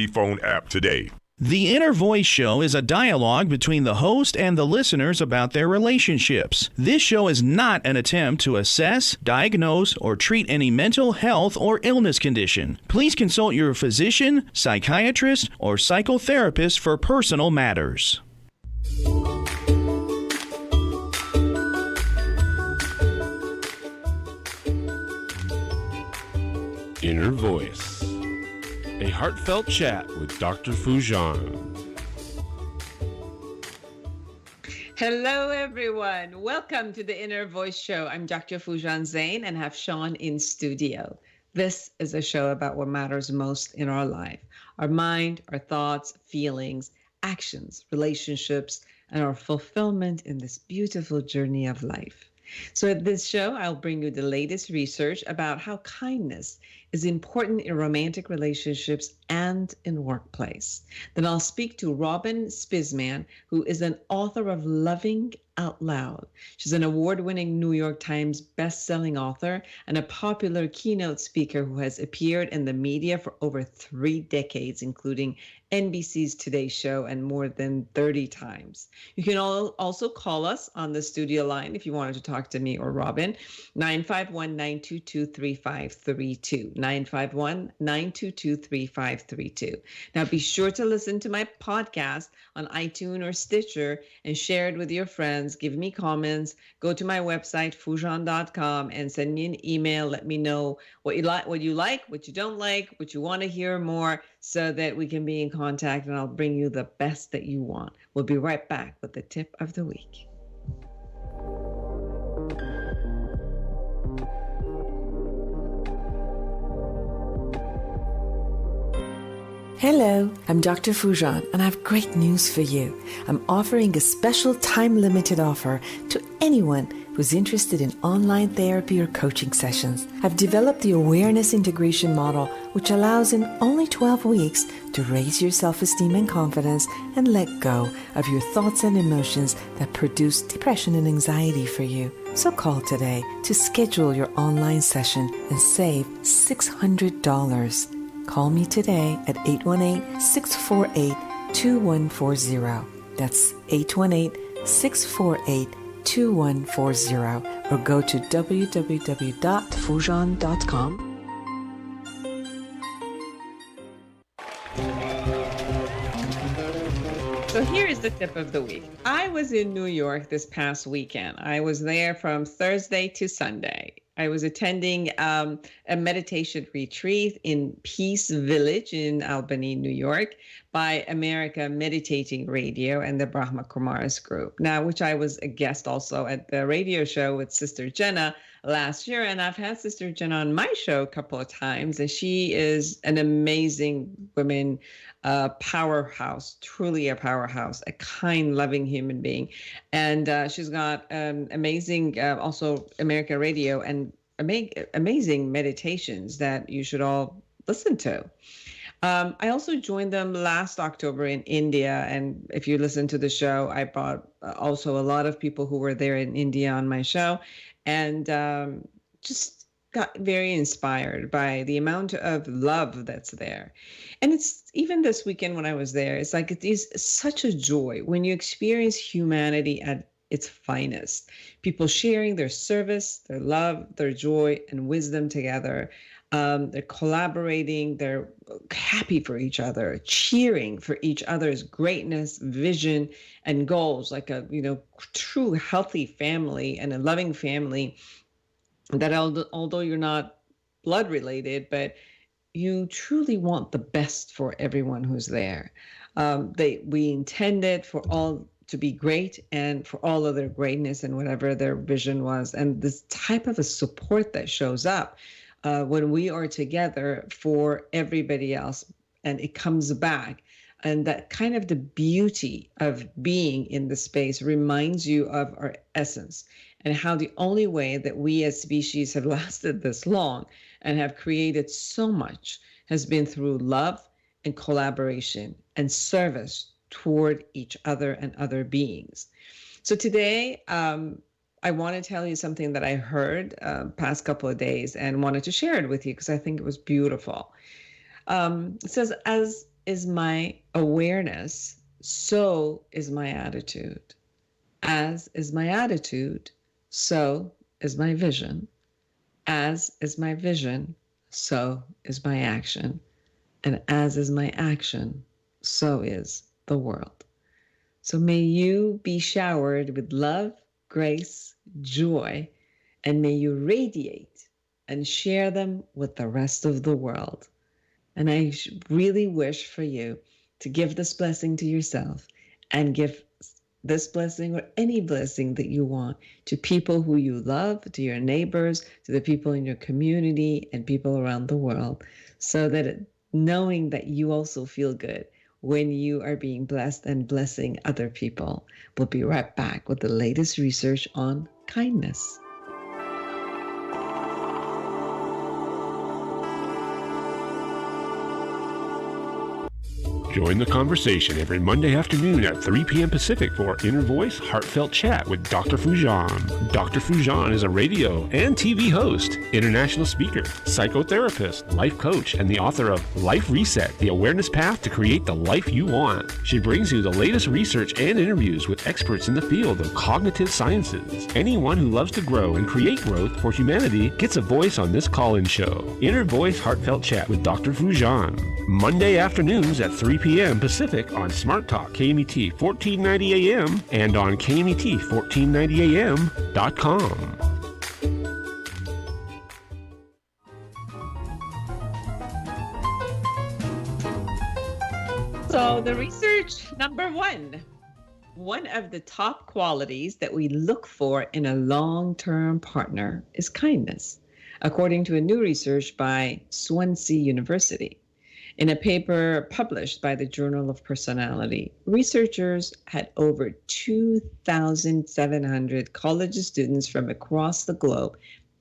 phone app today. The Inner Voice Show is a dialogue between the host and the listeners about their relationships. This show is not an attempt to assess, diagnose, or treat any mental health or illness condition. Please consult your physician, psychiatrist, or psychotherapist for personal matters. Inner Voice, a heartfelt chat with Dr. Foojan. Hello, everyone. Welcome to the Inner Voice Show. I'm Dr. Foojan Zeine and have Sean in studio. This is a show about what matters most in our life, our mind, our thoughts, feelings, actions, relationships, and our fulfillment in this beautiful journey of life. So at this show, I'll bring you the latest research about how kindness is important in romantic relationships and in workplace. Then I'll speak to Robyn Spizman, who is an author of Loving Out Loud. She's an award-winning New York Times best-selling author and a popular keynote speaker who has appeared in the media for over 3 decades, including NBC's Today Show and more than 30 times. You can also call us on the studio line if you wanted to talk to me or Robyn, 951-922-3532, 951-922-3532. Now be sure to listen to my podcast on iTunes or Stitcher and share it with your friends. Give me comments. Go to my website, foojan.com, and send me an email. Let me know what you like, what you don't like, what you want to hear more, so that we can be in contact and I'll bring you the best that you want. We'll be right back with the tip of the week. Hello, I'm Dr. Foojan, and I have great news for you. I'm offering a special time-limited offer to anyone who's interested in online therapy or coaching sessions. I've developed the awareness integration model, which allows in only 12 weeks to raise your self-esteem and confidence and let go of your thoughts and emotions that produce depression and anxiety for you. So call today to schedule your online session and save $600. Call me today at 818-648-2140. That's 818-648-2140. Or go to www.foojan.com. So here is the tip of the week. I was in New York this past weekend. I was there from Thursday to Sunday. I was attending a meditation retreat in Peace Village in Albany, New York, by America Meditating Radio and the Brahma Kumaris group. Now, which I was a guest also at the radio show with Sister Jenna last year, and I've had Sister Jenna on my show a couple of times, and she is an amazing woman, powerhouse, truly a powerhouse, a kind, loving human being. And she's got amazing, also America Radio, and amazing meditations that you should all listen to. I also joined them last October in India. And if you listen to the show, I brought also a lot of people who were there in India on my show, and just got very inspired by the amount of love that's there. And it's even this weekend when I was there, it's like it is such a joy when you experience humanity at its finest. People sharing their service, their love, their joy, and wisdom together. They're collaborating, they're happy for each other, cheering for each other's greatness, vision, and goals, like a true healthy family and a loving family that although you're not blood related, but you truly want the best for everyone who's there. We intended for all to be great and for all of their greatness and whatever their vision was. And this type of a support that shows up when we are together for everybody else, and it comes back. And that kind of the beauty of being in the space reminds you of our essence and how the only way that we as species have lasted this long and have created so much has been through love and collaboration and service toward each other and other beings. So today, I want to tell you something that I heard past couple of days and wanted to share it with you because I think it was beautiful. It says, as is my awareness, so is my attitude. As is my attitude, so is my vision. As is my vision, so is my action. And as is my action, so is the world. So may you be showered with love, grace, joy, and may you radiate and share them with the rest of the world. And I really wish for you to give this blessing to yourself and give this blessing or any blessing that you want to people who you love, to your neighbors, to the people in your community and people around the world, so that knowing that you also feel good when you are being blessed and blessing other people. We'll be right back with the latest research on kindness. Join the conversation every Monday afternoon at 3 p.m. Pacific for Inner Voice Heartfelt Chat with Dr. Foojan. Dr. Foojan is a radio and TV host, international speaker, psychotherapist, life coach, and the author of Life Reset, The Awareness Path to Create the Life You Want. She brings you the latest research and interviews with experts in the field of cognitive sciences. Anyone who loves to grow and create growth for humanity gets a voice on this call-in show. Inner Voice Heartfelt Chat with Dr. Foojan. Monday afternoons at 3 p.m. Pacific on Smart Talk KMET 1490 AM and on KMET1490AM.com. So the research number one of the top qualities that we look for in a long-term partner is kindness, according to a new research by Swansea University. In a paper published by the Journal of Personality, researchers had over 2,700 college students from across the globe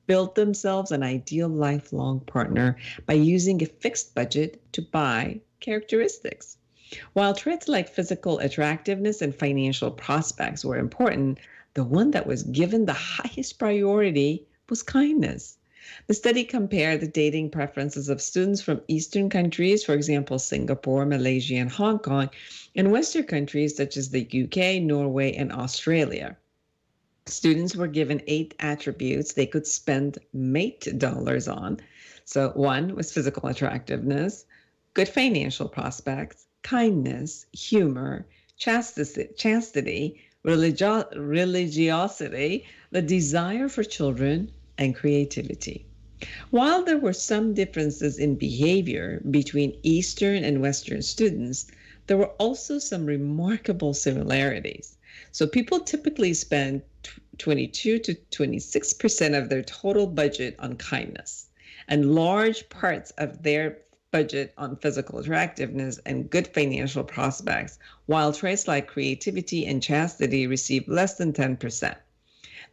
build themselves an ideal lifelong partner by using a fixed budget to buy characteristics. While traits like physical attractiveness and financial prospects were important, the one that was given the highest priority was kindness. The study compared the dating preferences of students from Eastern countries, for example, Singapore, Malaysia, and Hong Kong, and Western countries such as the UK, Norway, and Australia. Students were given 8 attributes they could spend mate dollars on. So one was physical attractiveness, good financial prospects, kindness, humor, chastity, religiosity, the desire for children, and creativity. While there were some differences in behavior between Eastern and Western students, there were also some remarkable similarities. So people typically spend 22 to 26% of their total budget on kindness, and large parts of their budget on physical attractiveness and good financial prospects, while traits like creativity and chastity receive less than 10%.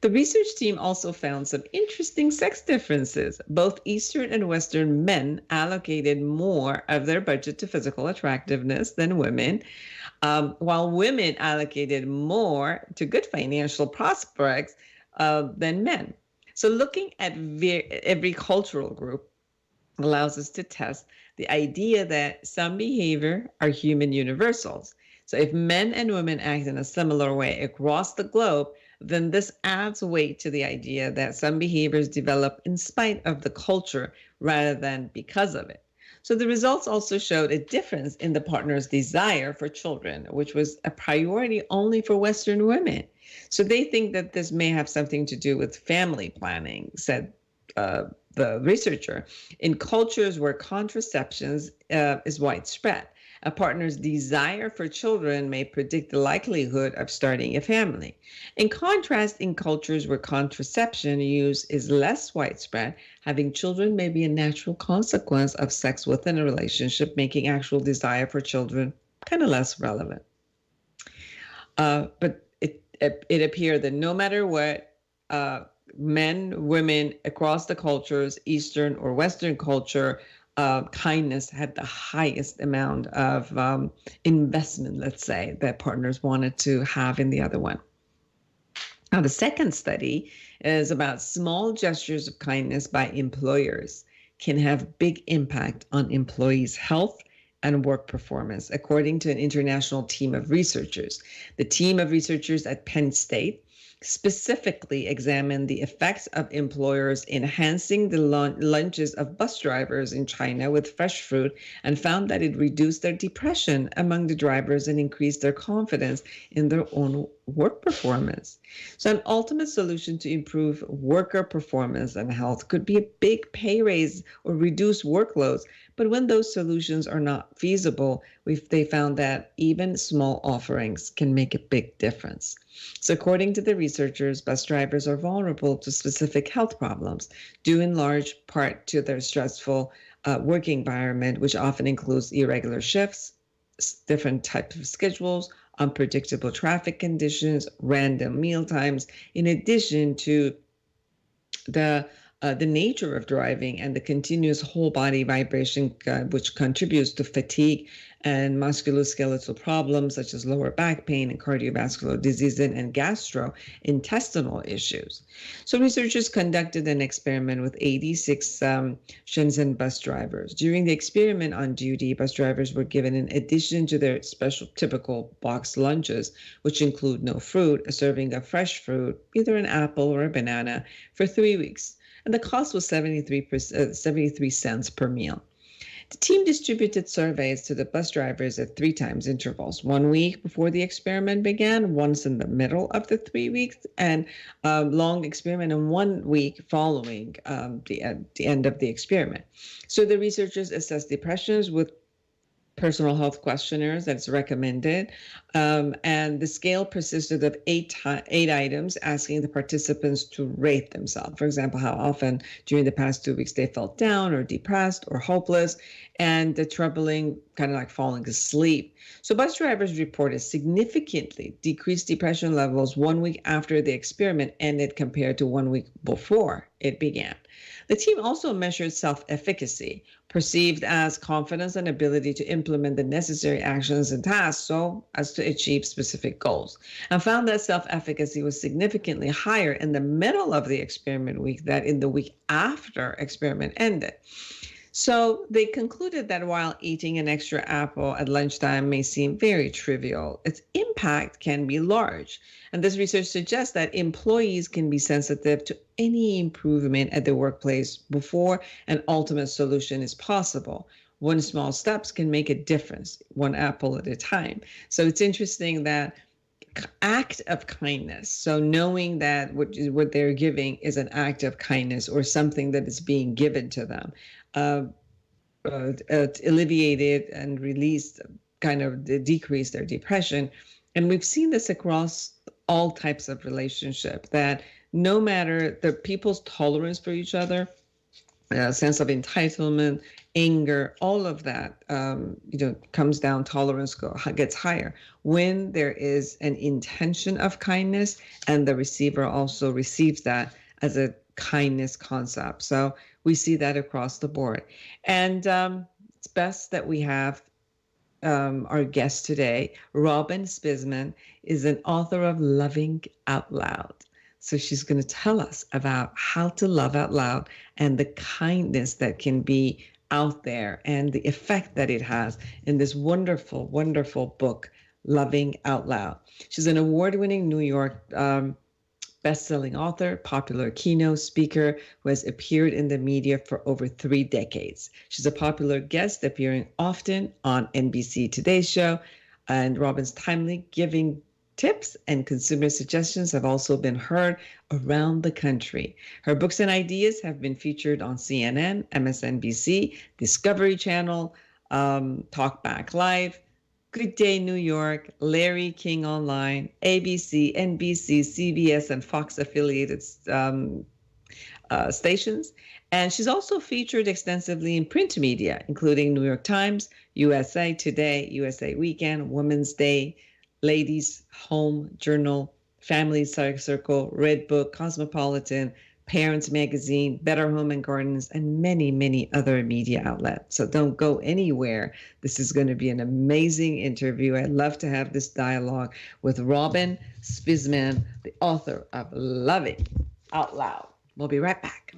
The research team also found some interesting sex differences. Both Eastern and Western men allocated more of their budget to physical attractiveness than women, while women allocated more to good financial prospects than men. So looking at every cultural group allows us to test the idea that some behavior are human universals. So if men and women act in a similar way across the globe, then this adds weight to the idea that some behaviors develop in spite of the culture rather than because of it. So the results also showed a difference in the partner's desire for children, which was a priority only for Western women. So they think that this may have something to do with family planning, said the researcher. In cultures where contraception is widespread, a partner's desire for children may predict the likelihood of starting a family. In contrast, in cultures where contraception use is less widespread, having children may be a natural consequence of sex within a relationship, making actual desire for children kind of less relevant. But it appeared that no matter what, men, women across the cultures, Eastern or Western culture, kindness had the highest amount of investment, let's say, that partners wanted to have in the other one. Now, the second study is about small gestures of kindness by employers can have big impact on employees' health and work performance, according to an international team of researchers. The team of researchers at Penn State specifically examined the effects of employers enhancing the lunches of bus drivers in China with fresh fruit and found that it reduced their depression among the drivers and increased their confidence in their own work performance. So an ultimate solution to improve worker performance and health could be a big pay raise or reduce workloads. But when those solutions are not feasible, they found that even small offerings can make a big difference. So according to the researchers, bus drivers are vulnerable to specific health problems, due in large part to their stressful work environment, which often includes irregular shifts, different types of schedules, unpredictable traffic conditions, random meal times, in addition to the nature of driving and the continuous whole body vibration, which contributes to fatigue and musculoskeletal problems such as lower back pain and cardiovascular disease and gastrointestinal issues. So researchers conducted an experiment with 86 Shenzhen bus drivers. During the experiment on duty, bus drivers were given, in addition to their special typical box lunches, which include no fruit, a serving of fresh fruit, either an apple or a banana, for 3 weeks. And the cost was 73 cents per meal. The team distributed surveys to the bus drivers at 3 times intervals, 1 week before the experiment began, once in the middle of the 3 weeks, and a long experiment, and 1 week following the end of the experiment. So the researchers assessed depressions with personal health questionnaires that's recommended. And the scale persisted of eight items, asking the participants to rate themselves. For example, how often during the past 2 weeks they felt down or depressed or hopeless, and the troubling, kind of like falling asleep. So bus drivers reported significantly decreased depression levels 1 week after the experiment ended compared to 1 week before it began. The team also measured self-efficacy, perceived as confidence and ability to implement the necessary actions and tasks so as to achieve specific goals, and found that self-efficacy was significantly higher in the middle of the experiment week than in the week after experiment ended. So they concluded that while eating an extra apple at lunchtime may seem very trivial, its impact can be large. And this research suggests that employees can be sensitive to any improvement at the workplace before an ultimate solution is possible. One small steps can make a difference, one apple at a time. So it's interesting that act of kindness. So knowing that what they're giving is an act of kindness or something that is being given to them, alleviated and released, kind of decrease their depression. And we've seen this across all types of relationship, that no matter the people's tolerance for each other, sense of entitlement, anger, all of that, comes down, tolerance gets higher when there is an intention of kindness and the receiver also receives that as a kindness concept. So we see that across the board. And it's best that we have our guest today. Robyn Spizman is an author of Loving Out Loud. So she's going to tell us about how to love out loud and the kindness that can be out there and the effect that it has in this wonderful, wonderful book, Loving Out Loud. She's an award-winning New York best-selling author, popular keynote speaker who has appeared in the media for over 3 decades. She's a popular guest, appearing often on NBC Today's Show, and Robyn's timely giving tips and consumer suggestions have also been heard around the country. Her books and ideas have been featured on CNN, MSNBC, Discovery Channel, Talkback Live, Good Day New York, Larry King Online, ABC, NBC, CBS, and Fox affiliated stations. And she's also featured extensively in print media, including New York Times, USA Today, USA Weekend, Women's Day, Ladies Home Journal, Family Circle, Red Book, Cosmopolitan, Parents Magazine, Better Home and Gardens, and many, many other media outlets. So don't go anywhere. This is going to be an amazing interview. I'd love to have this dialogue with Robyn Spizman, the author of Loving Out Loud. We'll be right back.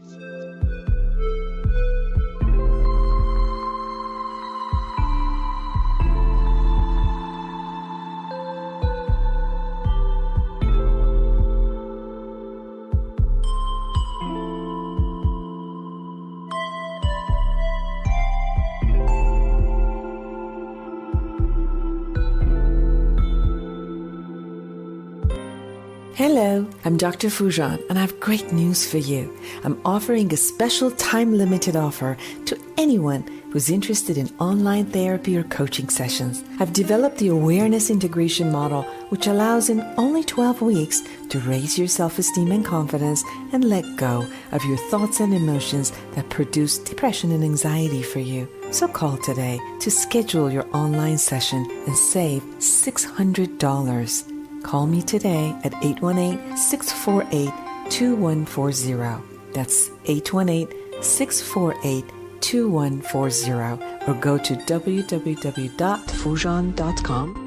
Hello, I'm Dr. Foojan, and I have great news for you. I'm offering a special time-limited offer to anyone who's interested in online therapy or coaching sessions. I've developed the awareness integration model, which allows in only 12 weeks to raise your self-esteem and confidence and let go of your thoughts and emotions that produce depression and anxiety for you. So call today to schedule your online session and save $600. Call me today at 818-648-2140. That's 818-648-2140, or go to www.foojan.com.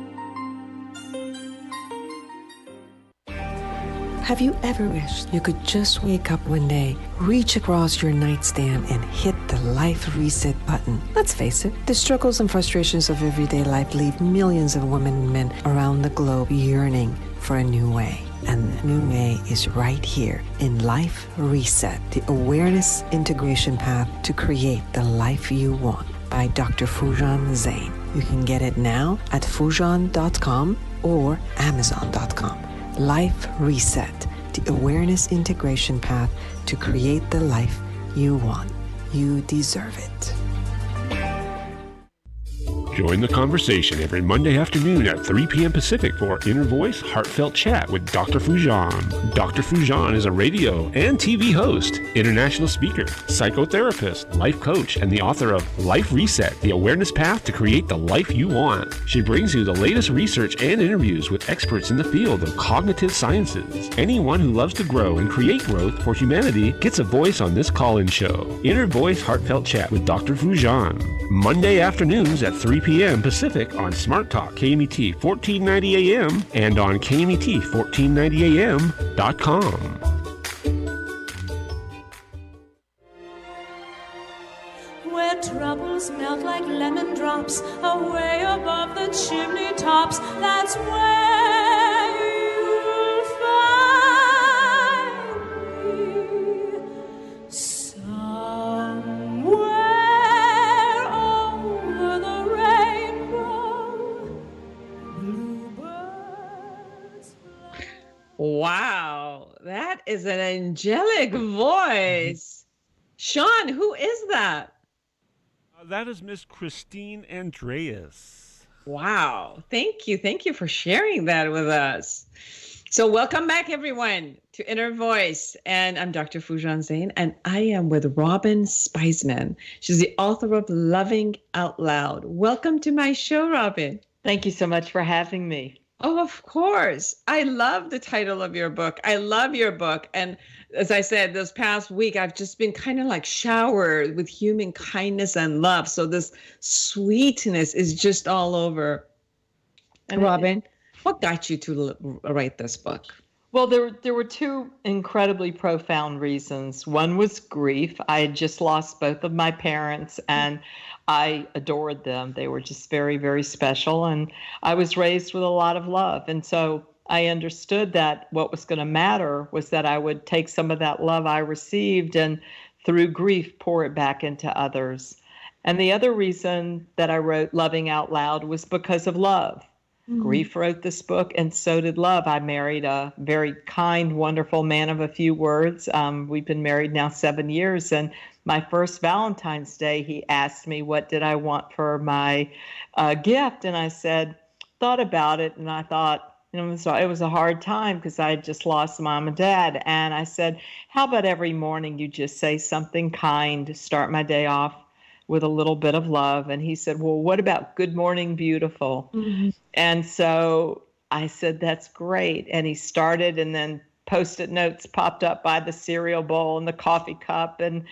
Have you ever wished you could just wake up one day, reach across your nightstand, and hit the life reset button? Let's face it, the struggles and frustrations of everyday life leave millions of women and men around the globe yearning for a new way. And the new way is right here in Life Reset, the awareness integration path to create the life you want, by Dr. Foojan Zeine. You can get it now at Foojan.com or Amazon.com. Life Reset, the awareness integration path to create the life you want. You deserve it. Join the conversation every Monday afternoon at 3 p.m. Pacific for Inner Voice Heartfelt Chat with Dr. Foojan. Dr. Foojan is a radio and TV host, international speaker, psychotherapist, life coach, and the author of Life Reset, the awareness path to create the life you want. She brings you the latest research and interviews with experts in the field of cognitive sciences. Anyone who loves to grow and create growth for humanity gets a voice on this call-in show. Inner Voice Heartfelt Chat with Dr. Foojan. Monday afternoons at 3 p.m. Pacific on Smart Talk KMET 1490 AM and on KMET1490AM.com. Where troubles melt like lemon drops away above the chimney tops, that's where you'll find me. Somewhere over the rainbow, bluebirds fly. Wow, that is an angelic voice. Sean, who is that? That is Miss Christine Andreas. Wow. Thank you. Thank you for sharing that with us. So welcome back, everyone, to Inner Voice. And I'm Dr. Foojan Zeine, and I am with Robyn Spizman. She's the author of Loving Out Loud. Welcome to my show, Robyn. Thank you so much for having me. Oh, of course. I love the title of your book. I love your book. And as I said, this past week, I've just been kind of like showered with human kindness and love. So this sweetness is just all over. And Robyn, what got you to write this book? Well, there were two incredibly profound reasons. One was grief. I had just lost both of my parents, and I adored them. They were just very, very special. And I was raised with a lot of love. And so I understood that what was going to matter was that I would take some of that love I received and through grief pour it back into others. And the other reason that I wrote Loving Out Loud was because of love. Mm-hmm. Grief wrote this book, and so did love. I married a very kind, wonderful man of a few words. We've been married now 7 years, and my first Valentine's Day, he asked me, what did I want for my gift? And I said, thought about it, and I thought, it was a hard time because I had just lost mom and dad. And I said, how about every morning you just say something kind to start my day off with a little bit of love? And he said, well, what about good morning, beautiful? Mm-hmm. And so I said, that's great. And he started, and then Post-it notes popped up by the cereal bowl and the coffee cup. And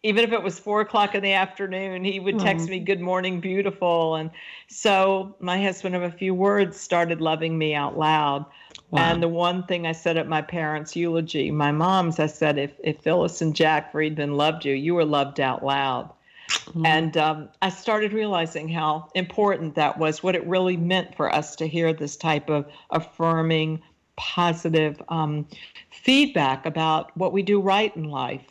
even if it was 4:00 in the afternoon, he would text me, good morning, beautiful. And so my husband of a few words started loving me out loud. Wow. And the one thing I said at my parents' eulogy, my mom's, I said, if Phyllis and Jack Friedman loved you, you were loved out loud. Mm-hmm. And I started realizing how important that was, what it really meant for us to hear this type of affirming, positive feedback about what we do right in life.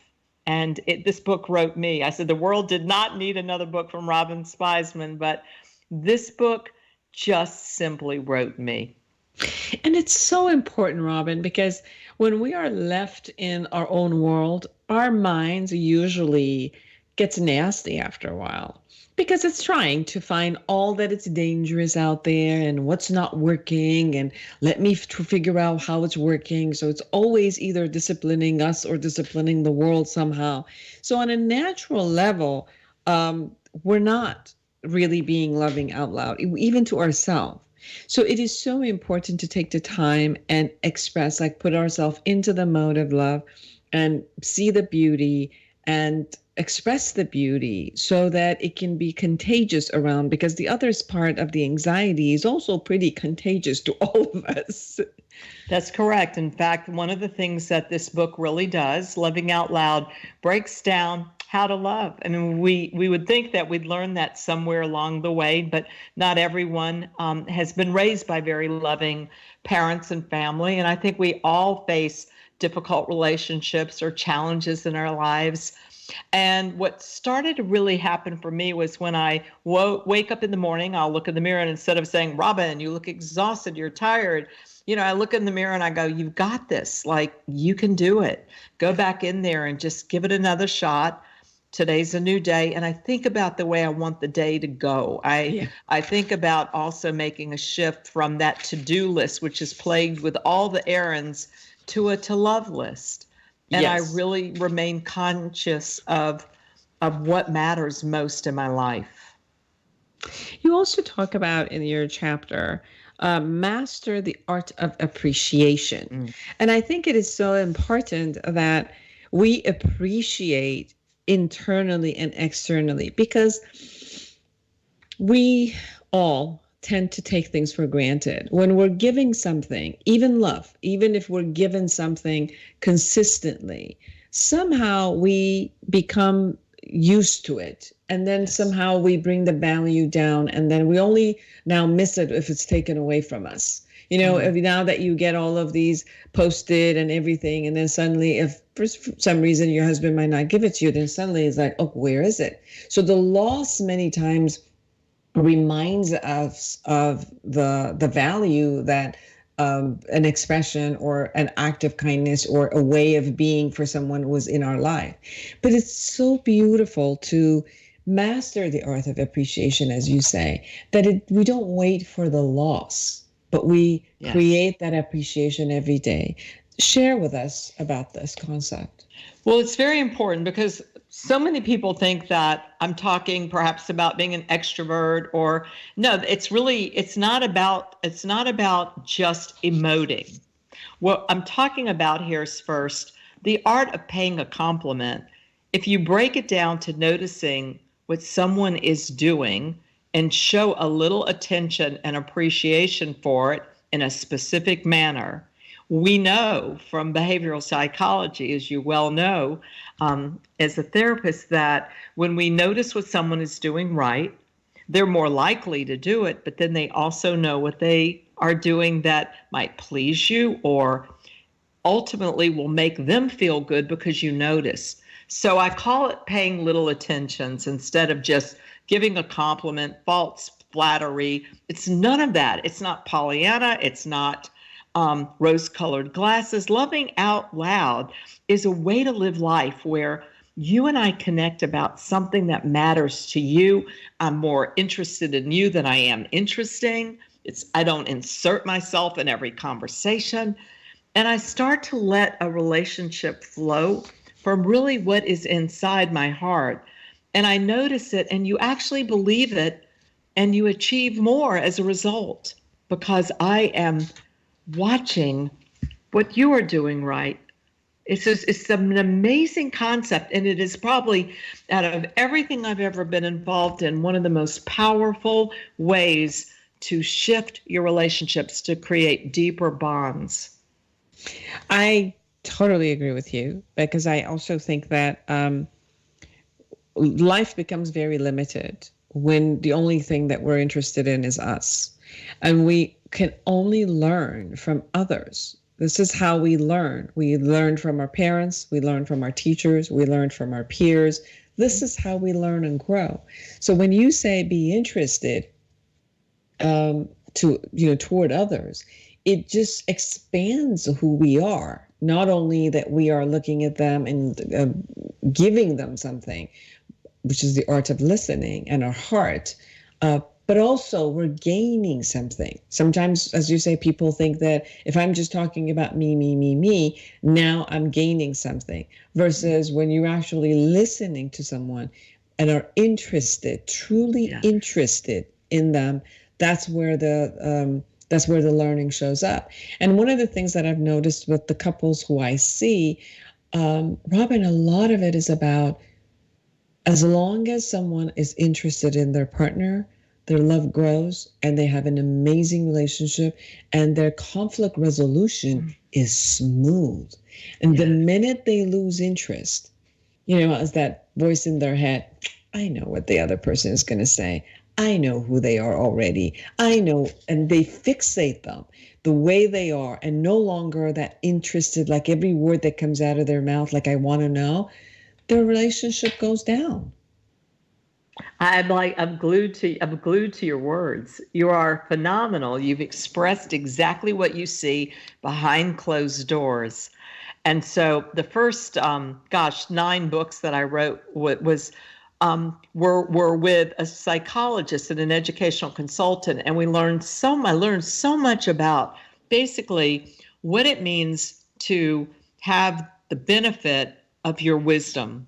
And this book wrote me. I said, the world did not need another book from Robyn Spizman, but this book just simply wrote me. And it's so important, Robyn, because when we are left in our own world, our minds usually gets nasty after a while because it's trying to find all that it's dangerous out there and what's not working and let me figure out how it's working. So it's always either disciplining us or disciplining the world somehow. So on a natural level, we're not really being loving out loud, even to ourselves. So it is so important to take the time and express, like put ourselves into the mode of love and see the beauty and express the beauty so that it can be contagious around, because the other part of the anxiety is also pretty contagious to all of us. That's correct. In fact, one of the things that this book really does, Loving Out Loud, breaks down how to love. I mean, we would think that we'd learn that somewhere along the way, but not everyone has been raised by very loving parents and family. And I think we all face difficult relationships or challenges in our lives. And what started to really happen for me was when I wake up in the morning, I'll look in the mirror, and instead of saying, Robyn, you look exhausted, you're tired, I look in the mirror and I go, you've got this, like you can do it. Go back in there and just give it another shot. Today's a new day. And I think about the way I want the day to go. I think about also making a shift from that to-do list, which is plagued with all the errands, to a to-love list. And Yes. I really remain conscious of what matters most in my life. You also talk about in your chapter, master the art of appreciation. And I think it is so important that we appreciate internally and externally, because we all tend to take things for granted. When we're giving something, even love, even if we're given something consistently, somehow we become used to it. And then somehow we bring the value down, and then we only now miss it if it's taken away from us. Now that you get all of these posted and everything, and then suddenly, if for some reason your husband might not give it to you, then suddenly it's like, oh, where is it? So the loss many times reminds us of the value that an expression or an act of kindness or a way of being for someone was in our life. But it's so beautiful to master the art of appreciation, as you say, that we don't wait for the loss, but we create that appreciation every day. Share with us about this concept. Well, it's very important because so many people think that I'm talking perhaps about being an extrovert, or no, it's not about just emoting. What I'm talking about here is first the art of paying a compliment. If you break it down to noticing what someone is doing and show a little attention and appreciation for it in a specific manner, we know from behavioral psychology, as you well know, as a therapist, that when we notice what someone is doing right, they're more likely to do it, but then they also know what they are doing that might please you or ultimately will make them feel good because you notice. So I call it paying little attentions instead of just giving a compliment, false flattery. It's none of that. It's not Pollyanna. It's not rose-colored glasses. Loving out loud is a way to live life where you and I connect about something that matters to you. I'm more interested in you than I am interesting. I don't insert myself in every conversation. And I start to let a relationship flow from really what is inside my heart. And I notice it, and you actually believe it, and you achieve more as a result, because I am watching what you are doing right. It's an amazing concept, and it is probably, out of everything I've ever been involved in, one of the most powerful ways to shift your relationships to create deeper bonds. I totally agree with you, because I also think that life becomes very limited when the only thing that we're interested in is us. And we can only learn from others. This is how we learn. We learn from our parents. We learn from our teachers. We learn from our peers. This is how we learn and grow. So when you say be interested toward others, it just expands who we are. Not only that we are looking at them and giving them something, which is the art of listening and our heart, but also we're gaining something. Sometimes, as you say, people think that if I'm just talking about me, now I'm gaining something. Versus when you're actually listening to someone and are interested, truly interested in them, that's where the learning shows up. And one of the things that I've noticed with the couples who I see, Robyn, a lot of it is about, as long as someone is interested in their partner, their love grows and they have an amazing relationship and their conflict resolution is smooth. And the minute they lose interest, as that voice in their head, I know what the other person is going to say. I know who they are already. I know. And they fixate them the way they are and no longer that interested, like every word that comes out of their mouth, like I want to know, their relationship goes down. I'm glued to your words. You are phenomenal. You've expressed exactly what you see behind closed doors. And so the first 9 books that I wrote were with a psychologist and an educational consultant, and I learned so much about basically what it means to have the benefit of your wisdom.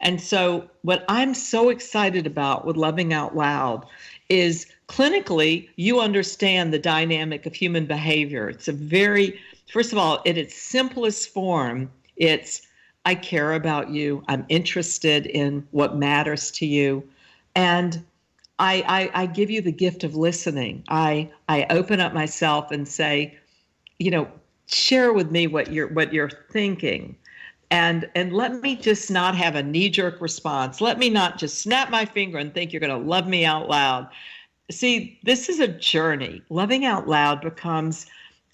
And so what I'm so excited about with Loving Out Loud is clinically, you understand the dynamic of human behavior. It's first of all, in its simplest form, it's I care about you. I'm interested in what matters to you. And I give you the gift of listening. I open up myself and say, share with me what you're thinking. And let me just not have a knee-jerk response. Let me not just snap my finger and think you're going to love me out loud. See, this is a journey. Loving out loud becomes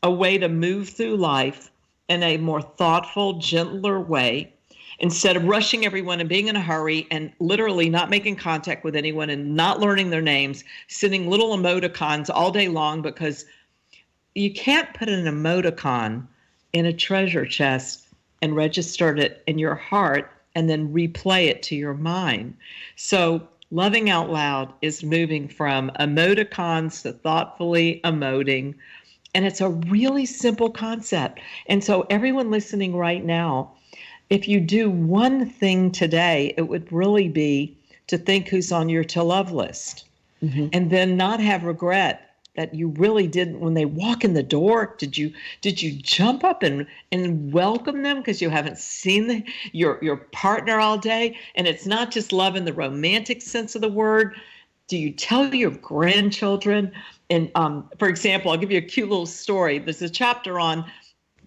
a way to move through life in a more thoughtful, gentler way, instead of rushing everyone and being in a hurry and literally not making contact with anyone and not learning their names, sending little emoticons all day long, because you can't put an emoticon in a treasure chest and register it in your heart and then replay it to your mind. So Loving Out Loud is moving from emoticons to thoughtfully emoting. And it's a really simple concept. And so everyone listening right now, if you do one thing today, it would really be to think who's on your to love list, and then not have regret that you really didn't, when they walk in the door, did you jump up and welcome them because you haven't seen your partner all day? And it's not just love in the romantic sense of the word. Do you tell your grandchildren? And for example, I'll give you a cute little story. There's a chapter on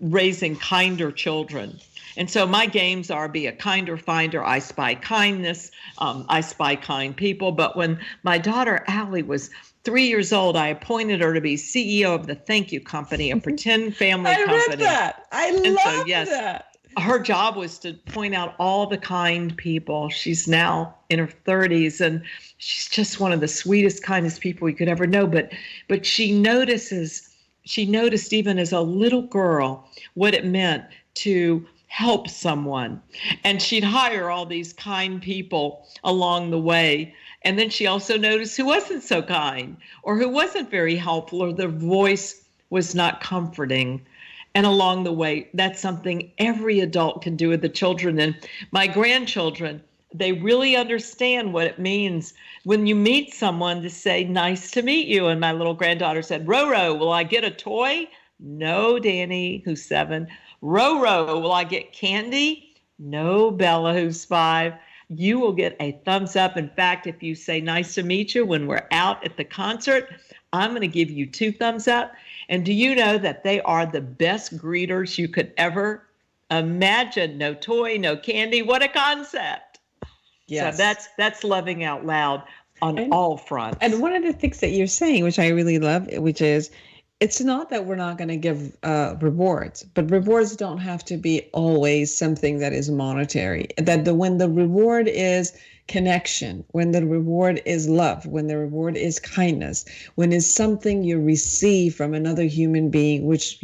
raising kinder children. And so my games are be a kinder finder, I spy kindness, I spy kind people. But when my daughter Allie was 3 years old, I appointed her to be CEO of the Thank You Company, a pretend family company. I read that. I love that. Her job was to point out all the kind people. She's now in her 30s, and she's just one of the sweetest, kindest people you could ever know. But she noticed even as a little girl what it meant to help someone. And she'd hire all these kind people along the way. And then she also noticed who wasn't so kind, or who wasn't very helpful, or their voice was not comforting. And along the way, that's something every adult can do with the children. And my grandchildren, they really understand what it means when you meet someone to say, nice to meet you. And my little granddaughter said, Roro, will I get a toy? No, Danny, who's 7. Roro, will I get candy? No, Bella, who's 5. You will get a thumbs up. In fact, if you say nice to meet you when we're out at the concert, I'm going to give you 2 thumbs up. And do you know that they are the best greeters you could ever imagine? No toy, no candy. What a concept. Yes. So that's Loving Out Loud on all fronts. And one of the things that you're saying, which I really love, which is, it's not that we're not going to give rewards, but rewards don't have to be always something that is monetary. That when the reward is connection, when the reward is love, when the reward is kindness, when it's something you receive from another human being, which,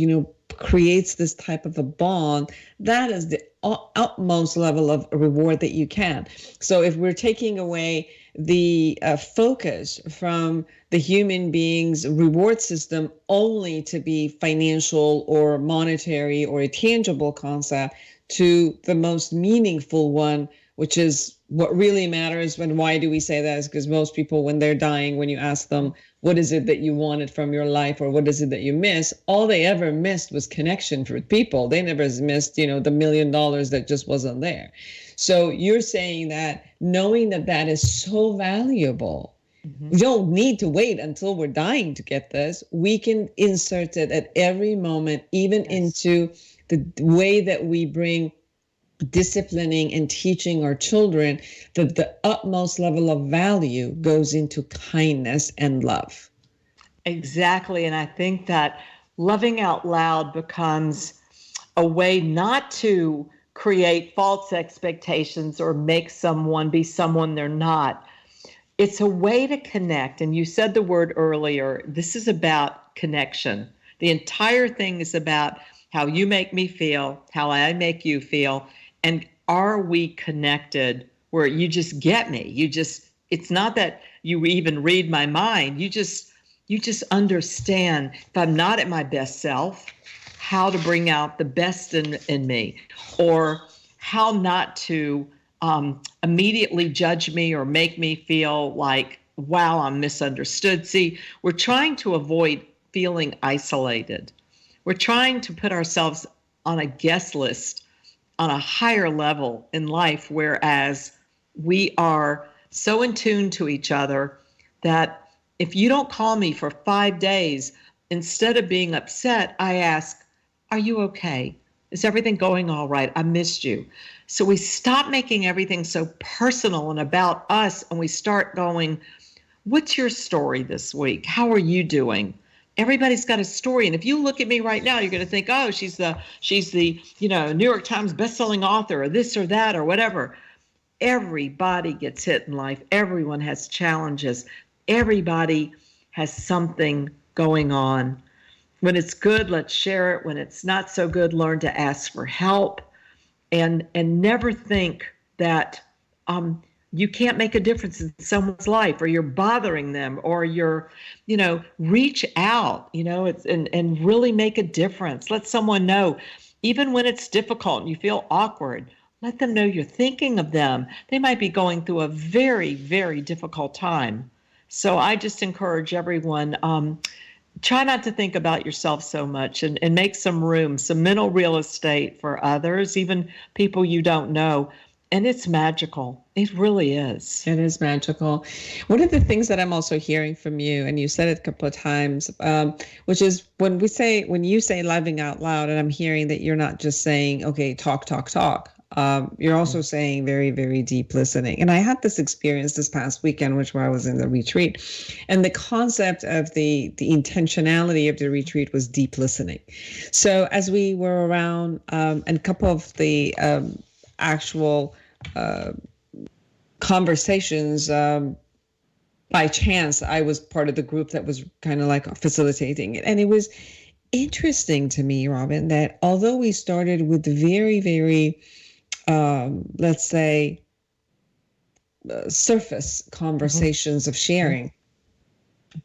creates this type of a bond, that is the utmost level of reward that you can. So if we're taking away the focus from the human being's reward system only to be financial or monetary or a tangible concept to the most meaningful one, which is what really matters. And why do we say that? Is because most people, when they're dying, when you ask them, what is it that you wanted from your life, or what is it that you miss? All they ever missed was connection with people. They never missed, the $1 million that just wasn't there. So you're saying that knowing that that is so valuable, we don't need to wait until we're dying to get this. We can insert it at every moment, even into the way that we bring disciplining and teaching our children, that the utmost level of value goes into kindness and love. Exactly. And I think that loving out loud becomes a way not to create false expectations or make someone be someone they're not. It's a way to connect. And you said the word earlier, this is about connection. The entire thing is about how you make me feel, how I make you feel. And are we connected where you just get me? It's not that you even read my mind. You just understand if I'm not at my best self, how to bring out the best in me, or how not to immediately judge me or make me feel like, wow, I'm misunderstood. See, we're trying to avoid feeling isolated. We're trying to put ourselves on a guest list on a higher level in life, whereas we are so in tune to each other that if you don't call me for 5 days, instead of being upset, I ask, are you okay? Is everything going all right? I missed you. So we stop making everything so personal and about us, and we start going, what's your story this week? How are you doing? Everybody's got a story. And if you look at me right now, you're going to think, oh, she's the New York Times bestselling author, or this or that or whatever. Everybody gets hit in life. Everyone has challenges. Everybody has something going on. When it's good, let's share it. When it's not so good, learn to ask for help, and never think that you can't make a difference in someone's life, or you're bothering them, or you're, reach out, and really make a difference. Let someone know, even when it's difficult and you feel awkward, let them know you're thinking of them. They might be going through a very, very difficult time. So I just encourage everyone, try not to think about yourself so much, and make some room, some mental real estate for others, even people you don't know. And it's magical. It really is. It is magical. One of the things that I'm also hearing from you, and you said it a couple of times, which is when you say living out loud, and I'm hearing that you're not just saying, okay, talk. You're also saying very, very deep listening. And I had this experience this past weekend, where I was in the retreat. And the concept of the intentionality of the retreat was deep listening. So as we were around, and a couple of the actual conversations, by chance, I was part of the group that was kind of like facilitating it. And it was interesting to me, Robyn, that although we started with very, very, let's say, surface conversations of sharing,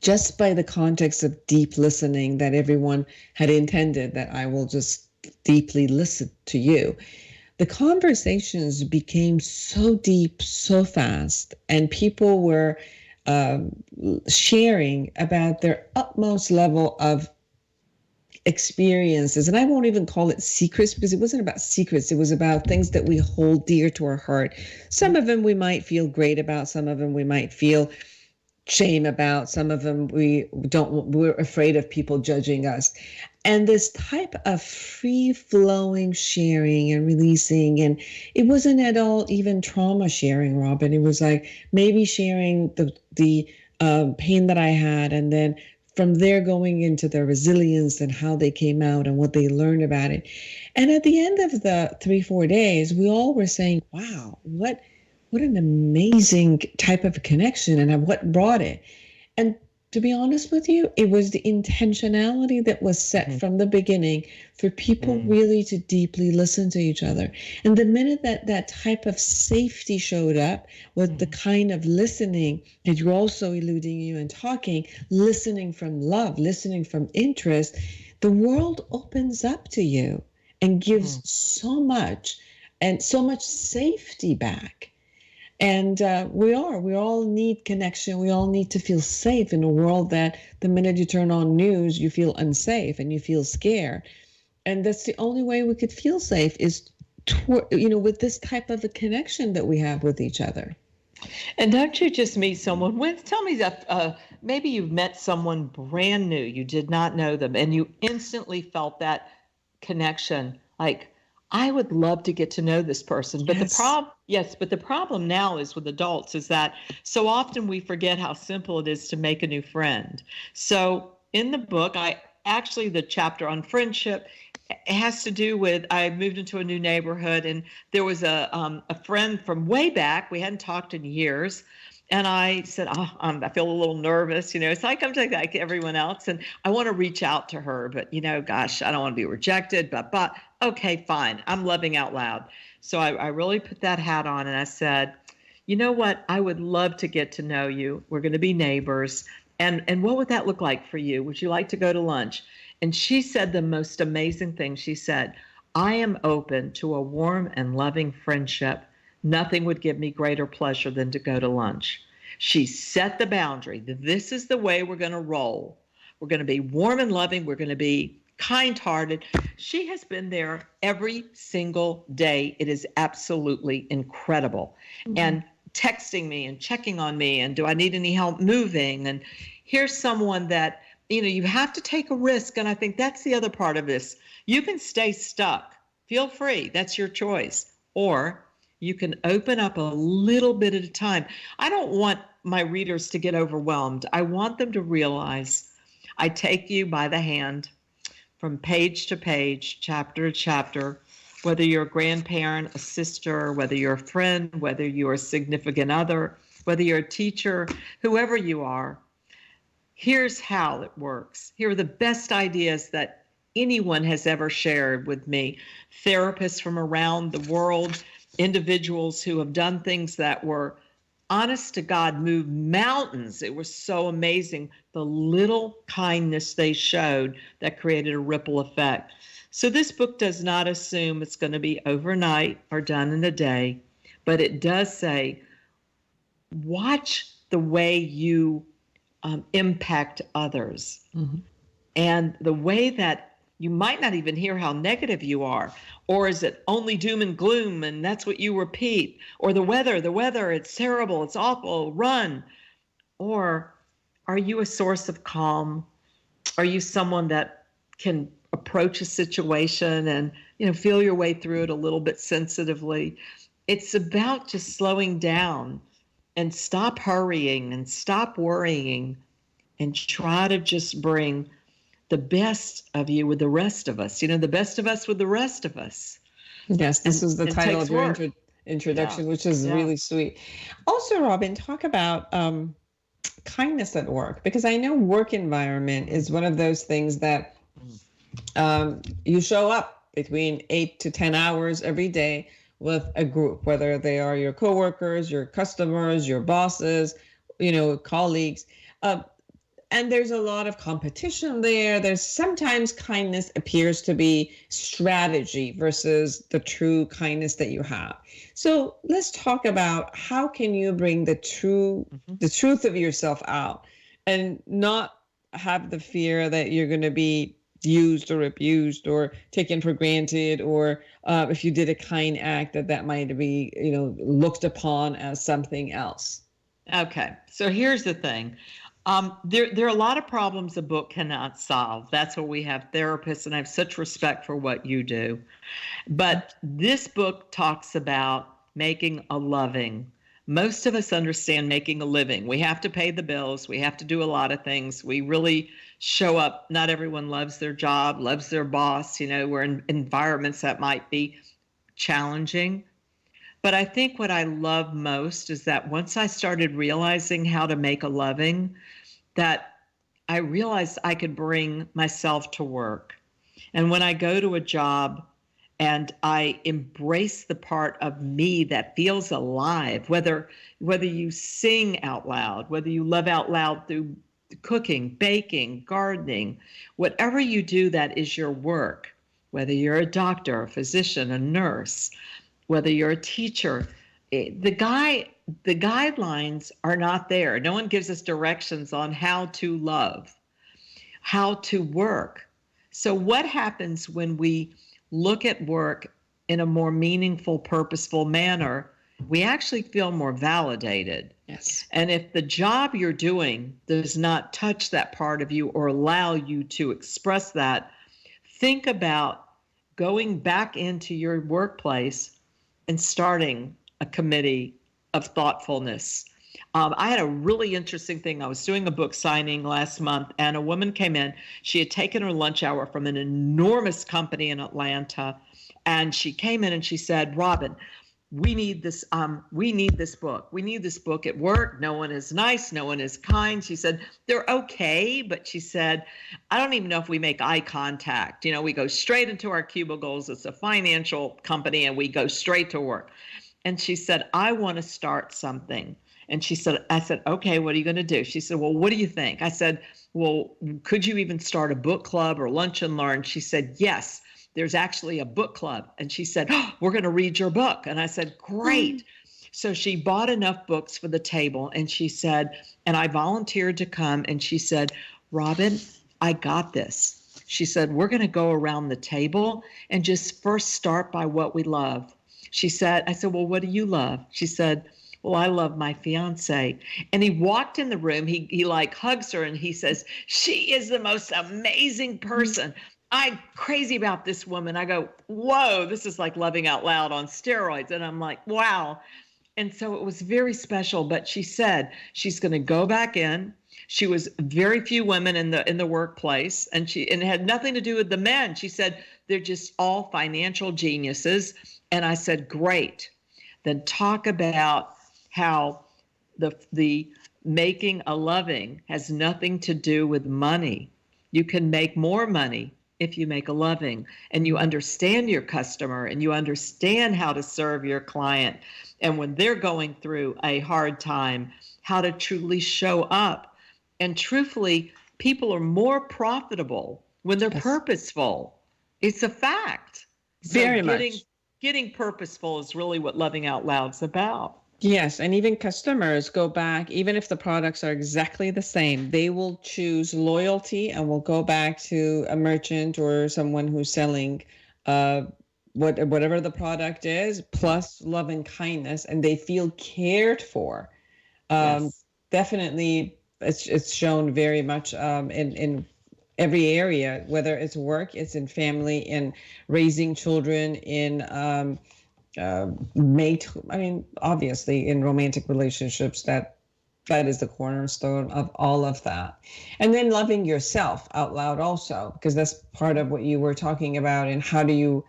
just by the context of deep listening that everyone had intended, that I will just deeply listen to you, the conversations became so deep, so fast, and people were sharing about their utmost level of experiences. And I won't even call it secrets, because it wasn't about secrets. It was about things that we hold dear to our heart. Some of them we might feel great about. Some of them we might feel shame about. Some of them we're afraid of people judging us. And this type of free-flowing sharing and releasing, and it wasn't at all even trauma sharing, Robyn. It was like maybe sharing the pain that I had, and then from there going into their resilience and how they came out and what they learned about it. And at the end of the 3-4 days, we all were saying, wow, what what an amazing type of connection, and what brought it. And to be honest with you, it was the intentionality that was set from the beginning for people really to deeply listen to each other. And the minute that type of safety showed up with the kind of listening that you're also alluding you and talking, listening from love, listening from interest, the world opens up to you and gives so much and so much safety back. And we all need connection. We all need to feel safe in a world that the minute you turn on news, you feel unsafe and you feel scared. And that's the only way we could feel safe is, with this type of a connection that we have with each other. And don't you just meet someone? Tell me that maybe you've met someone brand new, you did not know them, and you instantly felt that connection. Like, I would love to get to know this person. But the problem now is with adults is that so often we forget how simple it is to make a new friend. So in the book, the chapter on friendship, it has to do with, I moved into a new neighborhood and there was a friend from way back. We hadn't talked in years. And I said, I feel a little nervous, so I come to like everyone else and I want to reach out to her, but gosh, I don't want to be rejected, but okay, fine. I'm loving out loud. So I really put that hat on and I said, you know what? I would love to get to know you. We're going to be neighbors. And what would that look like for you? Would you like to go to lunch? And she said the most amazing thing. She said, I am open to a warm and loving friendship. Nothing would give me greater pleasure than to go to lunch. She set the boundary. This is the way we're going to roll. We're going to be warm and loving. We're going to be kind-hearted. She has been there every single day. It is absolutely incredible. And texting me and checking on me and do I need any help moving? And here's someone that, you have to take a risk. And I think that's the other part of this. You can stay stuck. Feel free. That's your choice. Or you can open up a little bit at a time. I don't want my readers to get overwhelmed. I want them to realize I take you by the hand from page to page, chapter to chapter, whether you're a grandparent, a sister, whether you're a friend, whether you're a significant other, whether you're a teacher, whoever you are. Here's how it works. Here are the best ideas that anyone has ever shared with me. Therapists from around the world, individuals who have done things that were honest to God, moved mountains. It was so amazing, the little kindness they showed that created a ripple effect. So this book does not assume it's going to be overnight or done in a day, but it does say, watch the way you impact others. And the way that you might not even hear how negative you are. Or is it only doom and gloom and that's what you repeat? Or the weather, it's terrible, it's awful, run. Or are you a source of calm? Are you someone that can approach a situation and, feel your way through it a little bit sensitively? It's about just slowing down and stop hurrying and stop worrying and try to just bring the best of you with the rest of us, the best of us with the rest of us. Yes, this is the title of your introduction, which is really sweet. Also, Robyn, talk about kindness at work, because I know work environment is one of those things that you show up between 8 to 10 hours every day with a group, whether they are your coworkers, your customers, your bosses, colleagues. And there's a lot of competition there. There's sometimes kindness appears to be strategy versus the true kindness that you have. So let's talk about how can you bring the truth of yourself out and not have the fear that you're going to be used or abused or taken for granted, or if you did a kind act that might be, looked upon as something else. Okay. So here's the thing. There are a lot of problems a book cannot solve. That's why we have therapists, and I have such respect for what you do. But this book talks about making a loving. Most of us understand making a living. We have to pay the bills. We have to do a lot of things. We really show up. Not everyone loves their job, loves their boss. We're in environments that might be challenging. But I think what I love most is that once I started realizing how to make a loving, that I realized I could bring myself to work. And when I go to a job and I embrace the part of me that feels alive, whether you sing out loud, whether you love out loud through cooking, baking, gardening, whatever you do that is your work, whether you're a doctor, a physician, a nurse, whether you're a teacher, the guidelines are not there. No one gives us directions on how to love, how to work. So what happens when we look at work in a more meaningful, purposeful manner? We actually feel more validated. Yes. And if the job you're doing does not touch that part of you or allow you to express that, think about going back into your workplace and starting a committee of thoughtfulness. I had a really interesting thing. I was doing a book signing last month, and a woman came in. She had taken her lunch hour from an enormous company in Atlanta, and she came in and she said, "Robyn, we need this book. We need this book at work. No one is nice. No one is kind." She said, "They're okay," but she said, "I don't even know if we make eye contact. You know, we go straight into our cubicles. It's a financial company, and we go straight to work." And she said, "I want to start something." And I said, "Okay, what are you going to do?" She said, "Well, what do you think?" I said, "Well, could you even start a book club or lunch and learn?" She said, "Yes, there's actually a book club." And she said, "Oh, we're going to read your book." And I said, "Great." So she bought enough books for the table, and she said, and I volunteered to come, and she said, "Robyn, I got this." She said, "We're going to go around the table and just first start by what we love." I said, "Well, what do you love?" She said, "Well, I love my fiance." And he walked in the room, he like hugs her and he says, "She is the most amazing person. I'm crazy about this woman." I go, "Whoa, this is like loving out loud on steroids." And I'm like, wow. And so it was very special. But she said she's going to go back in. She was very few women in the workplace, and it had nothing to do with the men. She said they're just all financial geniuses. And I said, "Great. Then talk about how the making a loving has nothing to do with money. You can make more money if you make a loving, and you understand your customer, and you understand how to serve your client. And when they're going through a hard time, how to truly show up. And truthfully, people are more profitable when they're purposeful. It's a fact." Very much. Getting purposeful is really what Loving Out Loud's about. Yes, and even customers go back, even if the products are exactly the same, they will choose loyalty and will go back to a merchant or someone who's selling whatever the product is, plus love and kindness, and they feel cared for. Yes. Definitely, it's shown very much in every area, whether it's work, it's in family, in raising children, in obviously in romantic relationships, that is the cornerstone of all of that. And then loving yourself out loud also, because that's part of what you were talking about. And how do you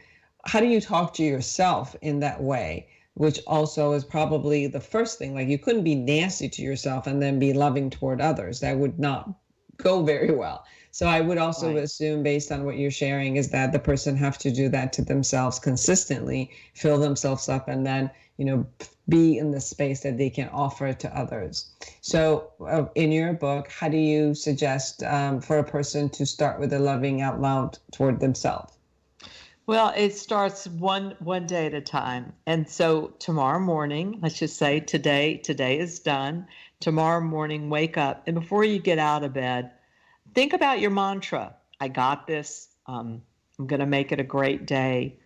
talk to yourself in that way, which also is probably the first thing. Like, you couldn't be nasty to yourself and then be loving toward others. That would not go very well. So I would also assume, based on what you're sharing, is that the person have to do that to themselves consistently, fill themselves up, and then, be in the space that they can offer to others. So in your book, how do you suggest for a person to start with a loving out loud toward themselves? Well, it starts one day at a time. And so tomorrow morning, let's just say today is done. Tomorrow morning, wake up. And before you get out of bed, think about your mantra. I got this. I'm going to make it a great day.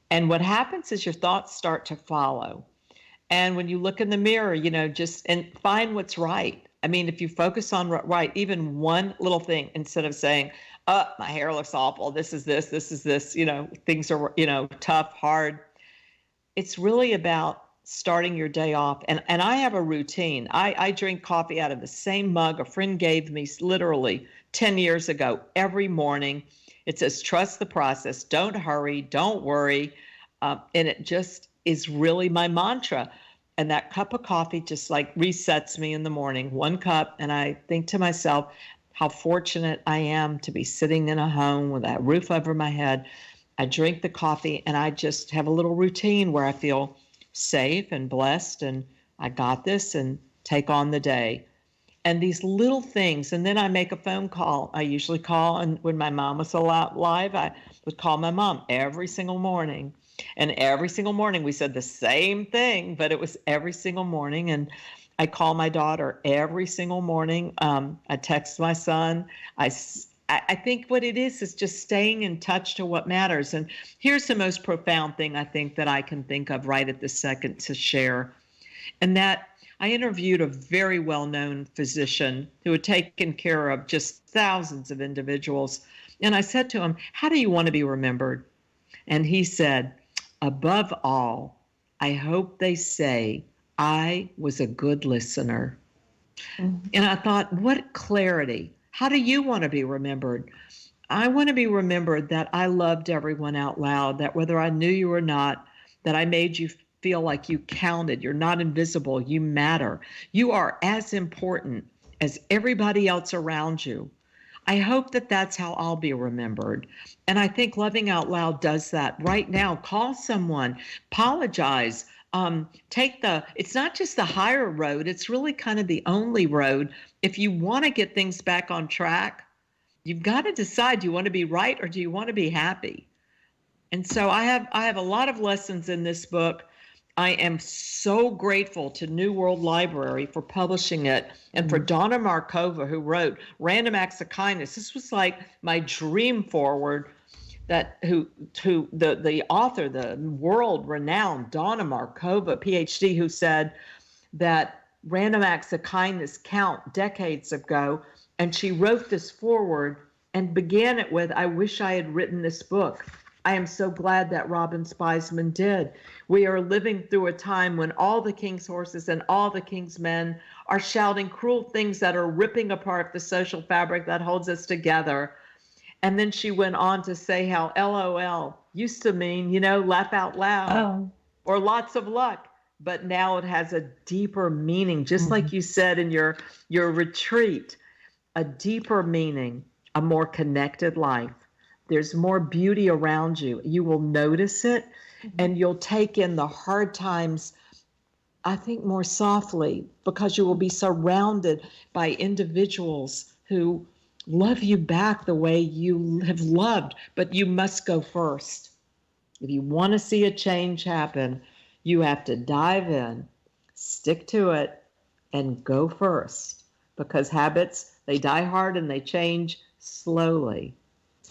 And what happens is your thoughts start to follow. And when you look in the mirror, and find what's right. I mean, if you focus on right, even one little thing, instead of saying, "Oh, my hair looks awful. This is this, things are, tough, hard." It's really about starting your day off. And I have a routine. I drink coffee out of the same mug a friend gave me literally 10 years ago every morning. It says, "Trust the process. Don't hurry. Don't worry." And it just is really my mantra. And that cup of coffee just like resets me in the morning, one cup. And I think to myself, how fortunate I am to be sitting in a home with that roof over my head. I drink the coffee and I just have a little routine where I feel safe and blessed and I got this and take on the day. And these little things, and then I make a phone call. I usually call, and when my mom was alive, I would call my mom every single morning. And every single morning we said the same thing, but it was every single morning. And I call my daughter every single morning. I text my son. I think what it is just staying in touch to what matters. And here's the most profound thing I think that I can think of right at this second to share. And that I interviewed a very well-known physician who had taken care of just thousands of individuals. And I said to him, how do you want to be remembered? And he said, above all, I hope they say I was a good listener. Mm-hmm. And I thought, what clarity. How do you want to be remembered? I want to be remembered that I loved everyone out loud, that whether I knew you or not, that I made you feel like you counted. You're not invisible. You matter. You are as important as everybody else around you. I hope that that's how I'll be remembered. And I think Loving Out Loud does that right now. Call someone, apologize, it's not just the higher road. It's really kind of the only road. If you want to get things back on track, you've got to decide, do you want to be right or do you want to be happy? And so I have a lot of lessons in this book. I am so grateful to New World Library for publishing it and for Donna Markova, who wrote Random Acts of Kindness. This was like my dream forward, that the author, the world-renowned Donna Markova, PhD, who said that random acts of kindness count decades ago. And she wrote this forward and began it with, I wish I had written this book. I am so glad that Robyn Spizman did. We are living through a time when all the king's horses and all the king's men are shouting cruel things that are ripping apart the social fabric that holds us together. And then she went on to say how LOL used to mean, laugh out loud or lots of luck. But now it has a deeper meaning, just like you said in your retreat, a deeper meaning, a more connected life. There's more beauty around you. You will notice it and you'll take in the hard times, I think, more softly, because you will be surrounded by individuals who love you back the way you have loved, but you must go first. If you want to see a change happen, you have to dive in, stick to it, and go first, because habits, they die hard and they change slowly.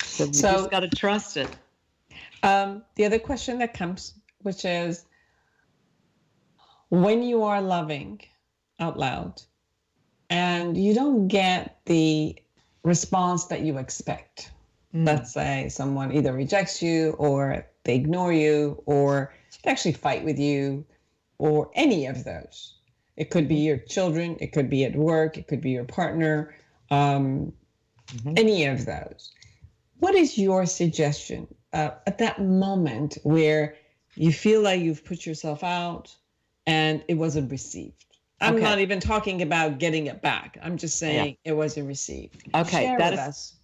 So you just got to trust it. The other question that comes, which is, when you are loving out loud and you don't get the response that you expect, let's say someone either rejects you or they ignore you or they actually fight with you or any of those. It could be your children, it could be at work, it could be your partner, any of those. What is your suggestion at that moment where you feel like you've put yourself out and it wasn't received? I'm not even talking about getting it back. I'm just saying it wasn't received. Okay, Share that with is us.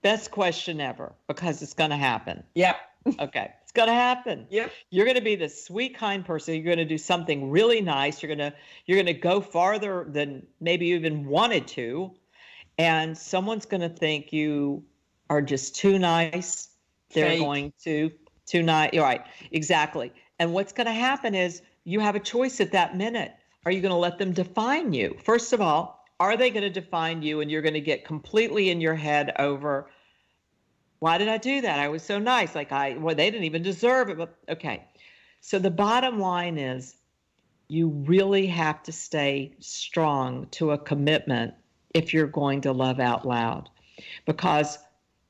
best question ever, because it's going to happen. Yep. Okay, it's going to happen. Yep. You're going to be the sweet, kind person. You're going to do something really nice. You're going to go farther than maybe you even wanted to, and someone's going to think you are just too nice. They're Fake. going to too nice. You're right, exactly. And what's going to happen is you have a choice at that minute. Are you going to let them define you? First of all, are they going to define you and you're going to get completely in your head over, why did I do that? I was so nice. They didn't even deserve it. But okay. So the bottom line is you really have to stay strong to a commitment if you're going to love out loud, because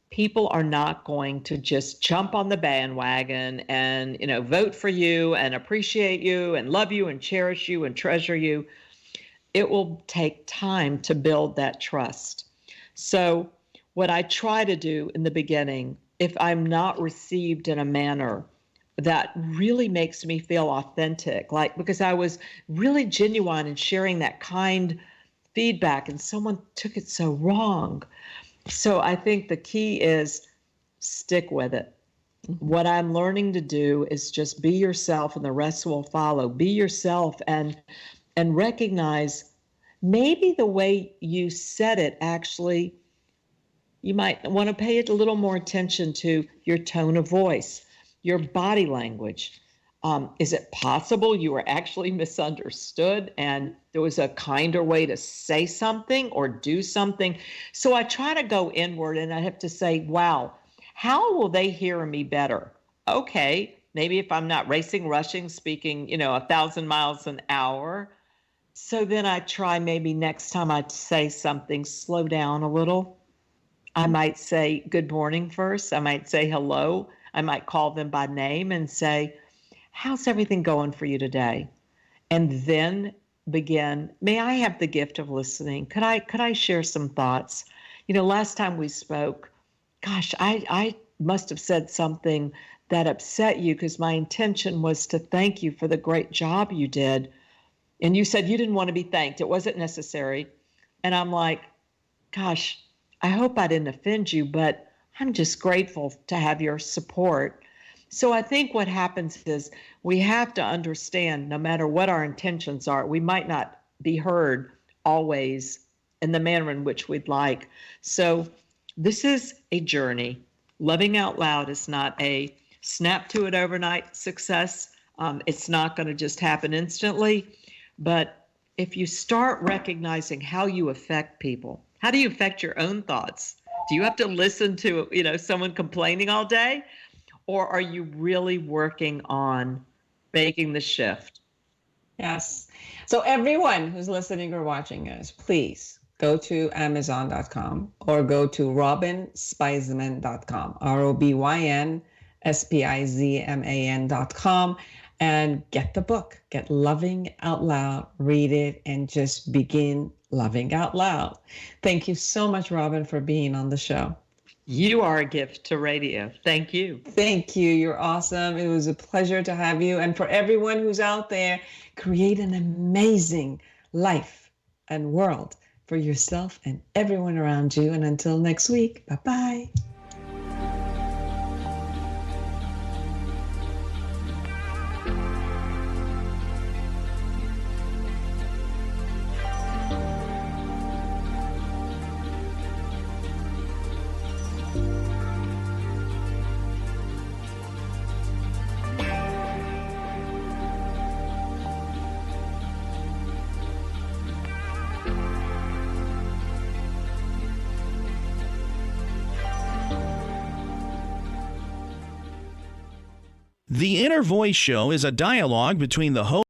people are not going to just jump on the bandwagon and, vote for you and appreciate you and love you and cherish you and treasure you. It will take time to build that trust. So what I try to do in the beginning, if I'm not received in a manner that really makes me feel authentic, like because I was really genuine in sharing that kind feedback and someone took it so wrong. So I think the key is stick with it. What I'm learning to do is just be yourself and the rest will follow. Be yourself and recognize maybe the way you said it actually, you might want to pay it a little more attention to your tone of voice, your body language. Is it possible you were actually misunderstood and there was a kinder way to say something or do something? So I try to go inward and I have to say, wow, how will they hear me better? Okay, maybe if I'm not racing, rushing, speaking, 1,000 miles an hour. So then I try maybe next time I say something, slow down a little. I might say good morning first. I might say hello. I might call them by name and say, how's everything going for you today? And then begin, may I have the gift of listening? Could I share some thoughts? Last time we spoke, gosh, I must have said something that upset you because my intention was to thank you for the great job you did. And you said you didn't want to be thanked. It wasn't necessary. And I'm like, gosh, I hope I didn't offend you, but I'm just grateful to have your support. So I think what happens is we have to understand no matter what our intentions are, we might not be heard always in the manner in which we'd like. So this is a journey. Loving out loud is not a snap to it overnight success. It's not going to just happen instantly. But if you start recognizing how you affect people, how do you affect your own thoughts? Do you have to listen to, someone complaining all day? Or are you really working on making the shift? Yes. So everyone who's listening or watching us, please go to Amazon.com or go to RobynSpizman.com, RobynSpizman.com, and get the book, get Loving Out Loud, read it, and just begin loving out loud. Thank you so much, Robyn, for being on the show. You are a gift to radio. Thank you. Thank you. You're awesome. It was a pleasure to have you. And for everyone who's out there, create an amazing life and world for yourself and everyone around you. And until next week, bye-bye. The Inner Voice Show is a dialogue between the host